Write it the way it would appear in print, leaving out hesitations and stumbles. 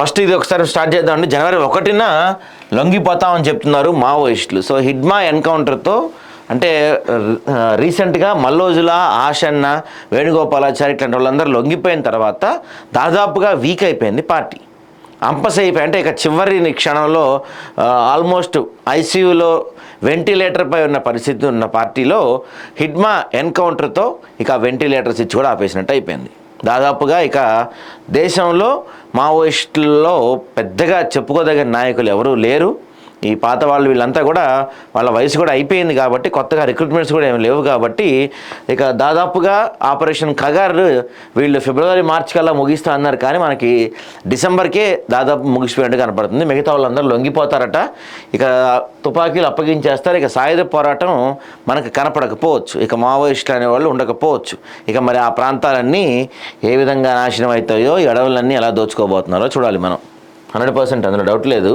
First ఇది ఒకసారి start చేద్దామండి. జనవరి 1న లొంగిపోతామని చెప్తున్నారు మావోయిస్టులు. సో హిడ్మా ఎన్కౌంటర్తో అంటే రీసెంట్గా మల్లోజుల, ఆషన్న, వేణుగోపాలాచారి ఇట్లాంటి వాళ్ళందరూ లొంగిపోయిన తర్వాత దాదాపుగా వీక్ అయిపోయింది పార్టీ. అంపస్ అయిపోయి అంటే ఇక చివరి క్షణంలో ఆల్మోస్ట్ ఐసీయూలో వెంటిలేటర్పై ఉన్న పరిస్థితి ఉన్న పార్టీలో హిడ్మా ఎన్కౌంటర్తో ఇక వెంటిలేటర్స్ ఇచ్చి కూడా ఆపేసినట్టు అయిపోయింది. దాదాపుగా ఇక దేశంలో మావోయిస్టుల్లో పెద్దగా చెప్పుకోదగిన నాయకులు ఎవరూ లేరు. ఈ పాత వాళ్ళు వీళ్ళంతా కూడా వాళ్ళ వయసు కూడా అయిపోయింది కాబట్టి కొత్తగా రిక్రూట్మెంట్స్ కూడా ఏమి లేవు కాబట్టి ఇక దాదాపుగా ఆపరేషన్ కగార్ వీళ్ళు ఫిబ్రవరి, మార్చి కల్లా ముగిస్తా అన్నారు. కానీ మనకి డిసెంబర్కే దాదాపు ముగిసిపోయినట్టు కనపడుతుంది. మిగతా వాళ్ళందరూ లొంగిపోతారట. ఇక తుపాకీలు అప్పగించేస్తారు. ఇక సాయుధ పోరాటం మనకు కనపడకపోవచ్చు. ఇక మావోయిస్టులు అనేవాళ్ళు ఉండకపోవచ్చు. ఇక మరి ఆ ప్రాంతాలన్నీ ఏ విధంగా నాశనం అవుతాయో, ఈ అడవులన్నీ ఎలా దోచుకోబోతున్నారో చూడాలి మనం. 100% అందులో డౌట్ లేదు.